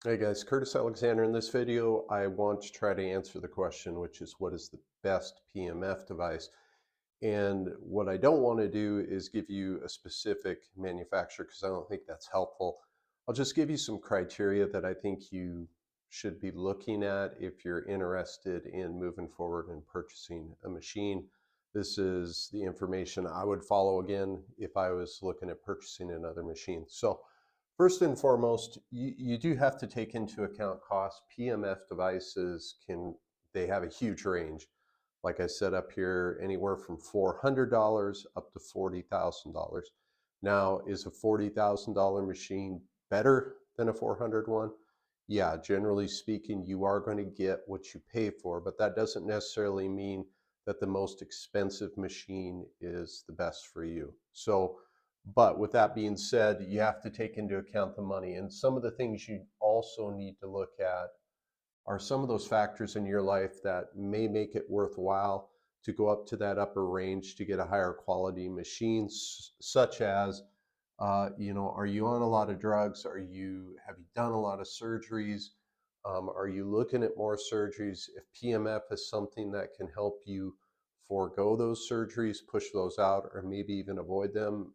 Hey guys, Curtis Alexander. In this video, I want to try to answer the question, which is what is the best PMF device? And what I don't want to do is give you a specific manufacturer because I don't think that's helpful. I'll just give you some criteria that I think you should be looking at if you're interested in moving forward and purchasing a machine. This is the information I would follow again if I was looking at purchasing another machine. So first and foremost, you do have to take into account cost. PMF devices they have a huge range. Like I said up here, anywhere from $400 up to $40,000. Now, is a $40,000 machine better than a 400 one? Yeah, generally speaking, you are going to get what you pay for, but that doesn't necessarily mean that the most expensive machine is the best for you. So but with that being said, you have to take into account the money. And some of the things you also need to look at are some of those factors in your life that may make it worthwhile to go up to that upper range to get a higher quality machine, such as, are you on a lot of drugs? Have you done a lot of surgeries? Are you looking at more surgeries? If PMF is something that can help you forego those surgeries, push those out, or maybe even avoid them,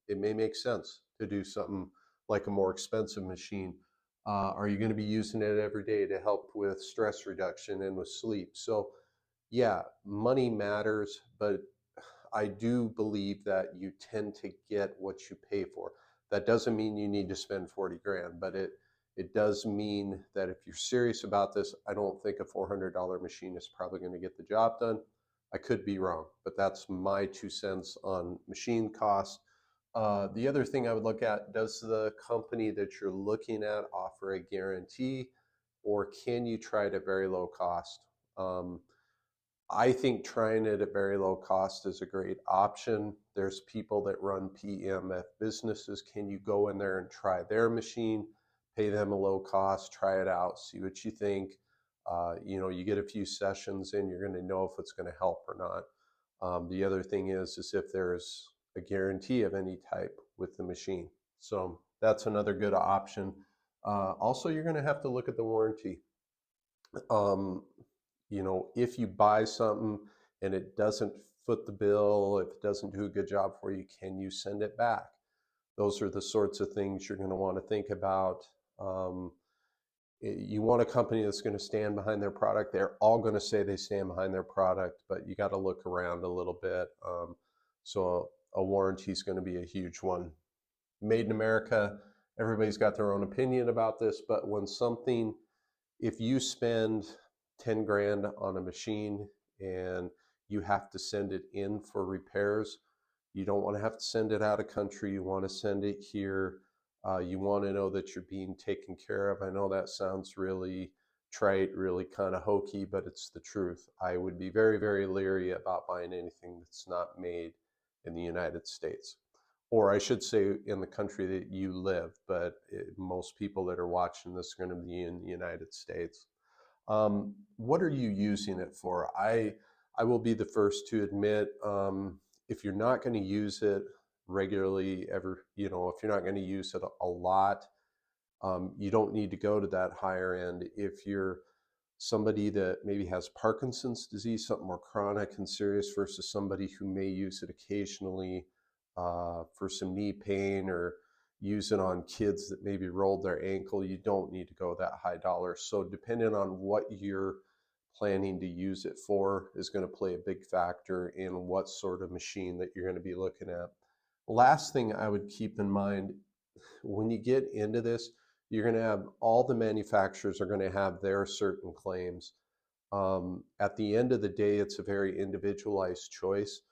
it may make sense to do something like a more expensive machine. Are you going to be using it every day to help with stress reduction and with sleep? So, yeah, money matters, but I do believe that you tend to get what you pay for. That doesn't mean you need to spend 40 grand, but it does mean that if you're serious about this, I don't think a $400 machine is probably going to get the job done. I could be wrong, but that's my 2 cents on machine cost. The other thing I would look at, does the company that you're looking at offer a guarantee, or can you try it at very low cost? Um, I think trying it at very low cost is a great option. There's people that run PEMF businesses. Can you go in there and try their machine, pay them a low cost, try it out, see what you think? You get a few sessions in, you're going to know if it's going to help or not. The other thing is if there's a guarantee of any type with the machine. So that's another good option. Also, you're going to have to look at the warranty. Um, if you buy something and it doesn't foot the bill, if it doesn't do a good job for you, can you send it back? Those are the sorts of things you're going to want to think about. Um, you want a company that's going to stand behind their product. They're all going to say they stand behind their product, but you got to look around a little bit. So a warranty is going to be a huge one. Made in America, everybody's got their own opinion about this, but if you spend 10 grand on a machine and you have to send it in for repairs, you don't want to have to send it out of country. You want to send it here. You want to know that you're being taken care of. I know that sounds really trite, really kind of hokey, but it's the truth. I would be very, very leery about buying anything that's not made in the United States, or I should say in the country that you live, but most people that are watching this are going to be in the United States. What are you using it for? I will be the first to admit, if you're not going to use it regularly, if you're not going to use it a lot, you don't need to go to that higher end. If you're somebody that maybe has Parkinson's disease, something more chronic and serious, versus somebody who may use it occasionally for some knee pain, or use it on kids that maybe rolled their ankle, you don't need to go that high dollar. So depending on what you're planning to use it for is going to play a big factor in what sort of machine that you're going to be looking at. Last thing I would keep in mind, when you get into this, you're going to have all the manufacturers are going to have their certain claims. At the end of the day, it's a very individualized choice.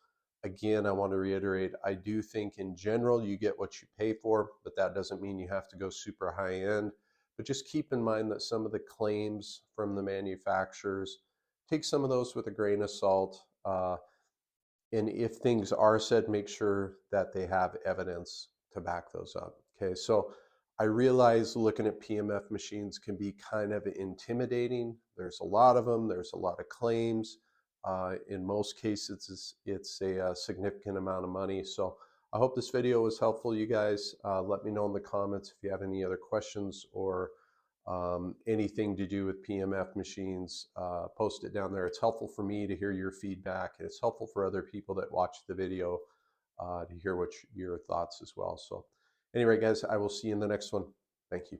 Again, I want to reiterate, I do think in general you get what you pay for, but that doesn't mean you have to go super high end. But just keep in mind that some of the claims from the manufacturers, take some of those with a grain of salt. And if things are said, make sure that they have evidence to back those up. Okay, so I realize looking at PMF machines can be kind of intimidating. There's a lot of them, there's a lot of claims. In most cases, it's a significant amount of money. So I hope this video was helpful, you guys. Let me know in the comments if you have any other questions or anything to do with PMF machines, post it down there. It's helpful for me to hear your feedback, and it's helpful for other people that watch the video to hear what your thoughts as well. So anyway, guys, I will see you in the next one. Thank you.